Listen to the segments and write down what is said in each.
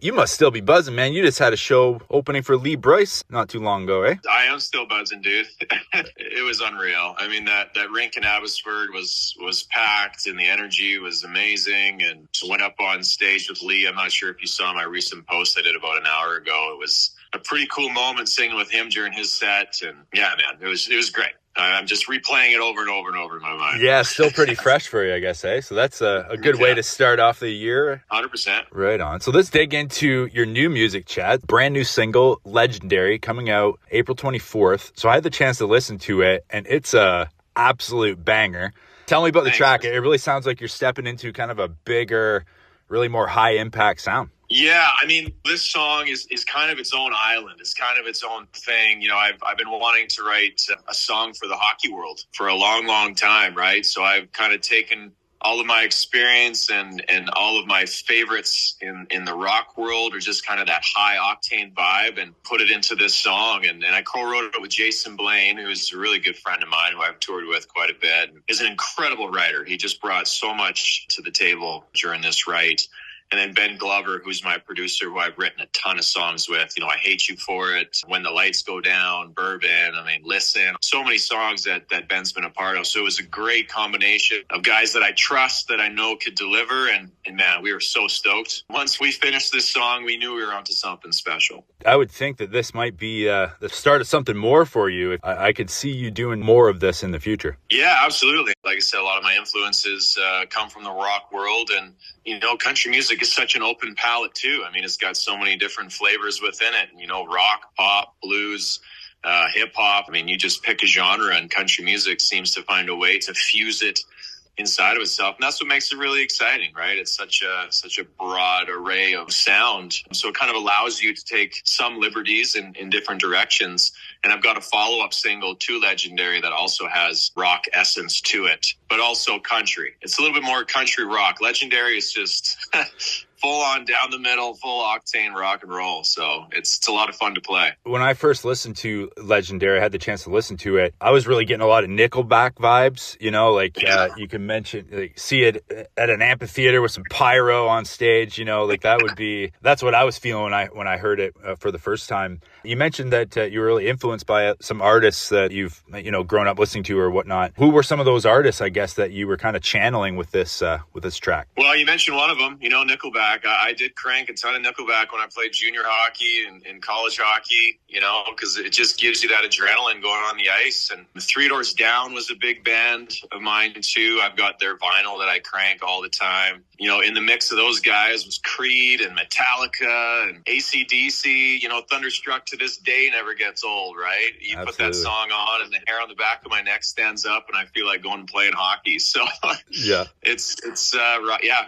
You must still be buzzing, man. You just had a show opening for Lee Bryce not too long ago, eh? I am still buzzing, dude. It was unreal. I mean, that rink in Abbotsford was packed, and the energy was amazing. And I went up on stage with Lee. I'm not sure if you saw my recent post I did about an hour ago. It was a pretty cool moment singing with him during his set. And yeah, man, it was great. I'm just replaying it over and over and over in my mind. Yeah, still pretty fresh for you, I guess, eh? So that's a good way to start off the year. 100%. Right on. So let's dig into your new music, Chad. Brand new single, Legendary, coming out April 24th. So I had the chance to listen to it, and it's a absolute banger. Tell me about the track. It really sounds like you're stepping into kind of a bigger, really more high-impact sound. Yeah, I mean, this song is kind of its own island. It's kind of its own thing. You know, I've been wanting to write a song for the hockey world for a long, long time, right? So I've kind of taken all of my experience and all of my favorites in the rock world, or just kind of that high octane vibe, and put it into this song. And I co-wrote it with Jason Blaine, who's a really good friend of mine who I've toured with quite a bit. He's an incredible writer. He just brought so much to the table during this write. And then Ben Glover, who's my producer, who I've written a ton of songs with. You know, I Hate You For It, When the Lights Go Down, Bourbon, I mean, Listen. So many songs that Ben's been a part of. So it was a great combination of guys that I trust, that I know could deliver. And man, we were so stoked. Once we finished this song, we knew we were onto something special. I would think that this might be the start of something more for you. I could see you doing more of this in the future. Yeah, absolutely. Like I said, a lot of my influences come from the rock world. And, you know, country music is such an open palette too. I mean, it's got so many different flavors within it. You know, rock, pop, blues, hip hop. I mean, you just pick a genre, and country music seems to find a way to fuse it inside of itself. And that's what makes it really exciting, right? It's such a broad array of sound. So it kind of allows you to take some liberties in different directions. And I've got a follow-up single to Legendary that also has rock essence to it, but also country. It's a little bit more country rock. Legendary is just full on down the middle, full octane rock and roll. So it's a lot of fun to play. When I first listened to Legendary, I had the chance to listen to it. I was really getting a lot of Nickelback vibes, you know, like you can mention, like, see it at an amphitheater with some pyro on stage, you know, like that's what I was feeling when I heard it for the first time. You mentioned that you were really influenced by some artists that you've, you know, grown up listening to or whatnot. Who were some of those artists, I guess, that you were kind of channeling with this track? Well, you mentioned one of them, you know, Nickelback. I did crank a ton of Nickelback when I played junior hockey and college hockey, you know, because it just gives you that adrenaline going on the ice. And Three Doors Down was a big band of mine too. I've got their vinyl that I crank all the time. You know, in the mix of those guys was Creed and Metallica and AC/DC. You know, Thunderstruck to this day never gets old, right? You Absolutely. Put that song on and the hair on the back of my neck stands up and I feel like going and playing hockey. So yeah,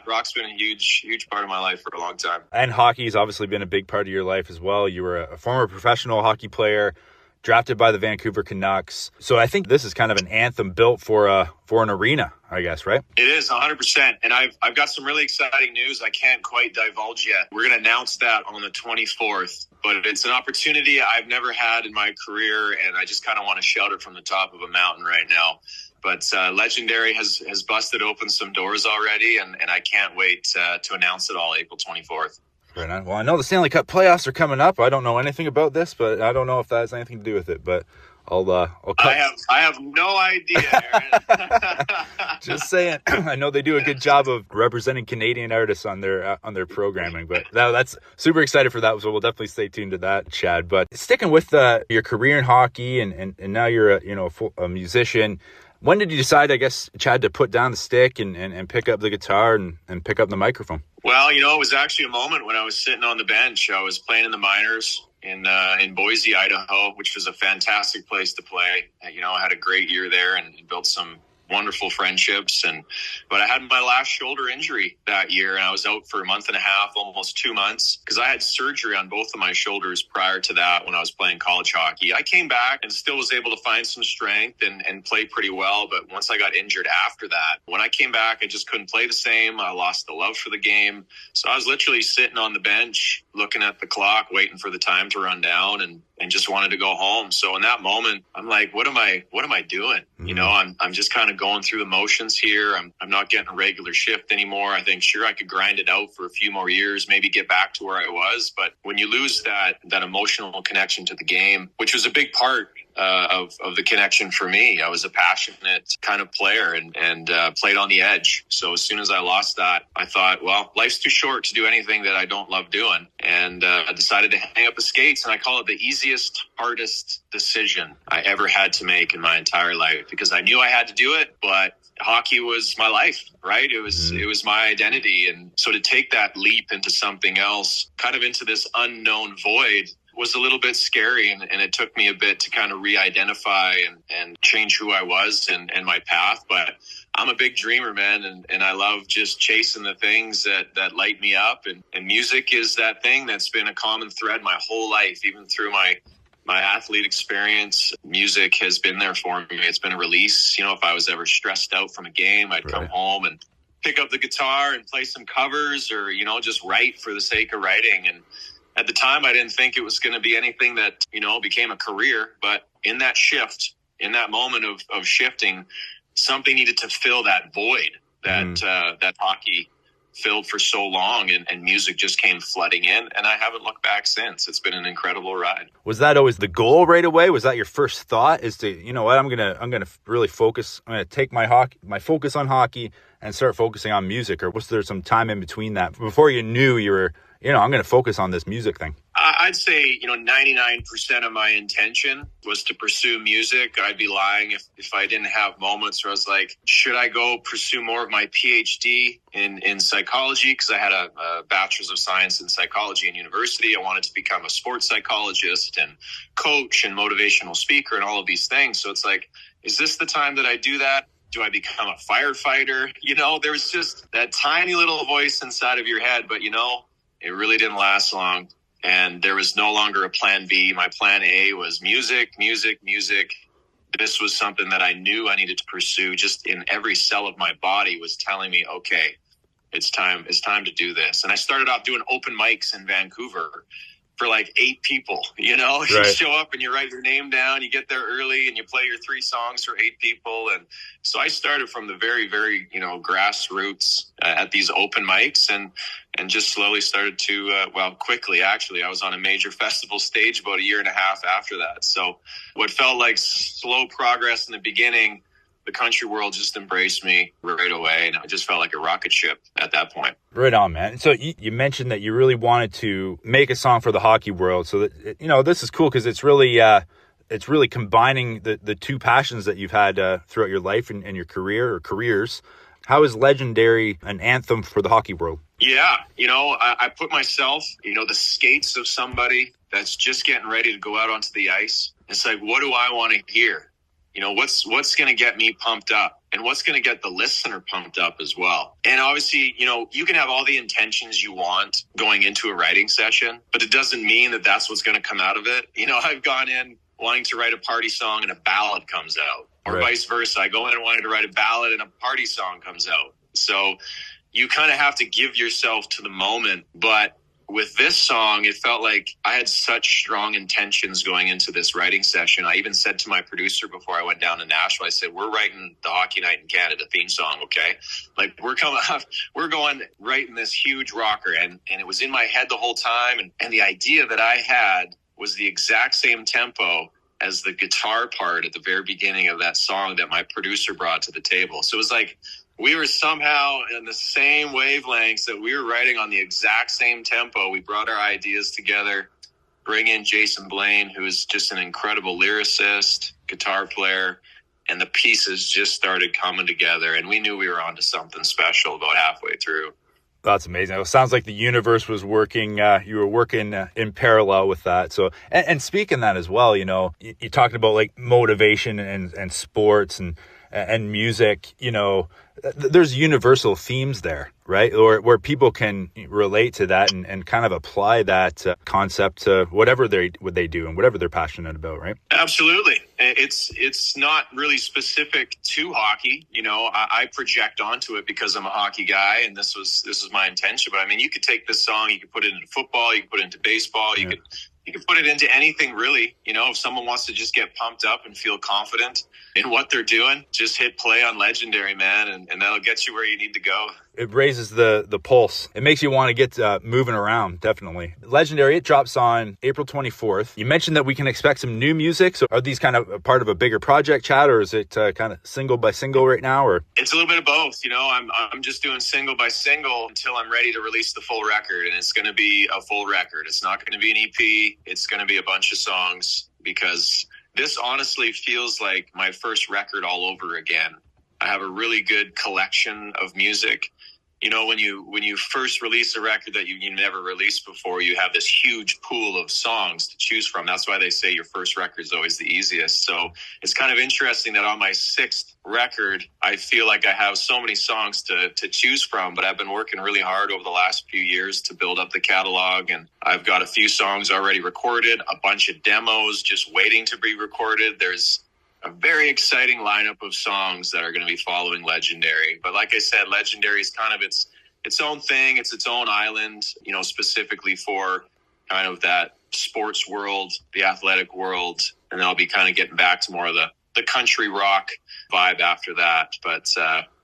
rock's been a huge part of my life for a long time. And hockey's obviously been a big part of your life as well. You were a former professional hockey player, drafted by the Vancouver Canucks. So I think this is kind of an anthem built for an arena, I guess, right? It is 100%. And I've got some really exciting news I can't quite divulge yet. We're going to announce that on the 24th, but it's an opportunity I've never had in my career. And I just kind of want to shout it from the top of a mountain right now. But Legendary has busted open some doors already, and I can't wait to announce it all April 24th. Right on. Well, I know the Stanley Cup playoffs are coming up. I don't know anything about this, but I don't know if that has anything to do with it. But I'll cut. I have no idea, Aaron. Just saying. I know they do a good job of representing Canadian artists on their programming, but that's super excited for that. So we'll definitely stay tuned to that, Chad. But sticking with your career in hockey, and now you're a musician. When did you decide, I guess, Chad, to put down the stick and pick up the guitar and pick up the microphone? Well, you know, it was actually a moment when I was sitting on the bench. I was playing in the minors in Boise, Idaho, which was a fantastic place to play. You know, I had a great year there and built some wonderful friendships. But I had my last shoulder injury that year, and I was out for a month and a half, almost 2 months, because I had surgery on both of my shoulders prior to that when I was playing college hockey. I came back and still was able to find some strength and play pretty well. But once I got injured after that, when I came back, I just couldn't play the same. I lost the love for the game. So I was literally sitting on the bench, looking at the clock, waiting for the time to run down, and just wanted to go home. So in that moment, I'm like, what am I doing? Mm-hmm. You know, I'm just kind of going through the motions here. I'm not getting a regular shift anymore. I think, sure, I could grind it out for a few more years, maybe get back to where I was. But when you lose that emotional connection to the game, which was a big part of the connection for me. I was a passionate kind of player and played on the edge. So as soon as I lost that, I thought, well, life's too short to do anything that I don't love doing. And I decided to hang up the skates, and I call it the easiest, hardest decision I ever had to make in my entire life, because I knew I had to do it, but hockey was my life, right? It was my identity. And so to take that leap into something else, kind of into this unknown void, was a little bit scary, and it took me a bit to kind of re-identify and change who I was and my path. But I'm a big dreamer, man, and I love just chasing the things that light me up. And music is that thing that's been a common thread my whole life, even through my athlete experience. Music has been there for me. It's been a release. You know, if I was ever stressed out from a game, I'd come home and pick up the guitar and play some covers, or, you know, just write for the sake of writing. And at the time, I didn't think it was going to be anything that, you know, became a career. But in that shift, in that moment of shifting, something needed to fill that void that hockey filled for so long, and music just came flooding in, and I haven't looked back since. It's been an incredible ride. Was that always the goal right away? Was that your first thought, is to, you know what, I'm gonna really focus, I'm gonna take my focus on hockey and start focusing on music? Or was there some time in between that before you knew you were, you know, I'm going to focus on this music thing? I'd say, you know, 99% of my intention was to pursue music. I'd be lying if I didn't have moments where I was like, should I go pursue more of my PhD in psychology? Because I had a bachelor's of science in psychology in university. I wanted to become a sports psychologist and coach and motivational speaker and all of these things. So it's like, is this the time that I do that? Do I become a firefighter? You know, there was just that tiny little voice inside of your head, but, you know, it really didn't last long, and there was no longer a plan B. My plan A was music, music, music. This was something that I knew I needed to pursue. Just in every cell of my body was telling me, okay, it's time to do this. And I started off doing open mics in Vancouver for like 8 people, you know, right. You show up and you write your name down, you get there early and you play your 3 songs for 8 people. And so I started from the very, very, you know, grassroots at these open mics and just slowly started to, quickly, actually, I was on a major festival stage about a year and a half after that. So what felt like slow progress in the beginning, the country world just embraced me right away, and I just felt like a rocket ship at that point. Right on, man. So you mentioned that you really wanted to make a song for the hockey world. So that, you know, this is cool because it's really combining the two passions that you've had throughout your life and your career or careers. How is Legendary an anthem for the hockey world? Yeah, you know, I put myself, you know, the skates of somebody that's just getting ready to go out onto the ice. It's like, what do I want to hear? You know, what's going to get me pumped up, and what's going to get the listener pumped up as well. And obviously, you know, you can have all the intentions you want going into a writing session, but it doesn't mean that that's what's going to come out of it. You know, I've gone in wanting to write a party song and a ballad comes out, or vice versa. I go in wanting to write a ballad and a party song comes out. So you kind of have to give yourself to the moment. But with this song, it felt like I had such strong intentions going into this writing session. I even said to my producer before I went down to Nashville, I said, we're writing the Hockey Night in Canada theme song, okay? Like, we're going writing this huge rocker. And it was in my head the whole time. And the idea that I had was the exact same tempo as the guitar part at the very beginning of that song that my producer brought to the table. So it was like, we were somehow in the same wavelengths, that we were writing on the exact same tempo. We brought our ideas together, bring in Jason Blaine, who is just an incredible lyricist, guitar player, and the pieces just started coming together. And we knew we were onto something special about halfway through. That's amazing. It sounds like the universe was working. You were working in parallel with that. So, and speaking that as well, you know, you talked about like motivation and sports and music, you know, there's universal themes there, right? Or where people can relate to that and kind of apply that concept to whatever they do and whatever they're passionate about, right? Absolutely. It's not really specific to hockey. You know, I project onto it because I'm a hockey guy, and this was my intention. But I mean, you could take this song, you could put it into football, you could put it into baseball, you You can put it into anything, really. You know, if someone wants to just get pumped up and feel confident in what they're doing, just hit play on Legendary, man, and that'll get you where you need to go. It raises the pulse. It makes you want to get moving around, definitely. Legendary, it drops on April 24th. You mentioned that we can expect some new music. So are these kind of a part of a bigger project, Chad, or is it kind of single by single right now? Or it's a little bit of both. You know, I'm just doing single by single until I'm ready to release the full record, and it's going to be a full record. It's not going to be an EP. It's going to be a bunch of songs, because this honestly feels like my first record all over again. I have a really good collection of music. You know, when you first release a record that you never released before, you have this huge pool of songs to choose from. That's why they say your first record is always the easiest. So it's kind of interesting that on my sixth record, I feel like I have so many songs to choose from, but I've been working really hard over the last few years to build up the catalog, and I've got a few songs already recorded, a bunch of demos just waiting to be recorded. There's a very exciting lineup of songs that are going to be following Legendary. But like I said, Legendary is kind of its own thing. It's its own island, you know, specifically for kind of that sports world, the athletic world. And then I'll be kind of getting back to more of the country rock vibe after that. But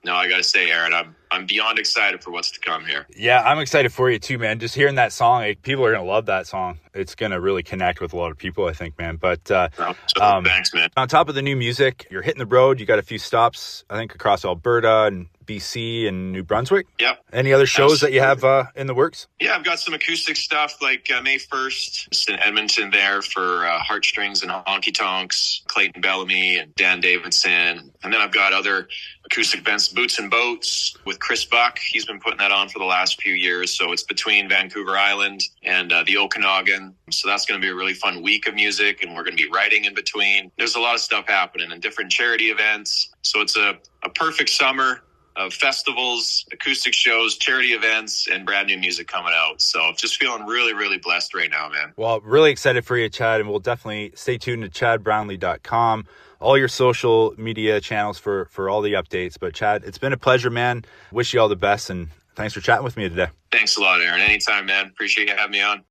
no, I got to say, Aaron, I'm beyond excited for what's to come here. Yeah, I'm excited for you too, man. Just hearing that song, people are going to love that song. It's going to really connect with a lot of people, I think, man. But thanks, man. On top of the new music, you're hitting the road. You got a few stops, I think, across Alberta and BC and New Brunswick. Yep. Any other shows that you have in the works? Yeah, I've got some acoustic stuff like May 1st, just in Edmonton there for Heartstrings and Honky Tonks, Clayton Bellamy and Dan Davidson. And then I've got other acoustic events, Boots and Boats with Chris Buck. He's been putting that on for the last few years. So it's between Vancouver Island and the Okanagan. So that's going to be a really fun week of music, and we're going to be writing in between. There's a lot of stuff happening and different charity events. So it's a perfect summer of festivals, acoustic shows, charity events, and brand new music coming out. So just feeling really, really blessed right now, man. Well, really excited for you, Chad, and we'll definitely stay tuned to chadbrownlee.com, all your social media channels for all the updates. But Chad, it's been a pleasure, man. Wish you all the best, and thanks for chatting with me today. Thanks a lot, Aaron. Anytime, man. Appreciate you having me on.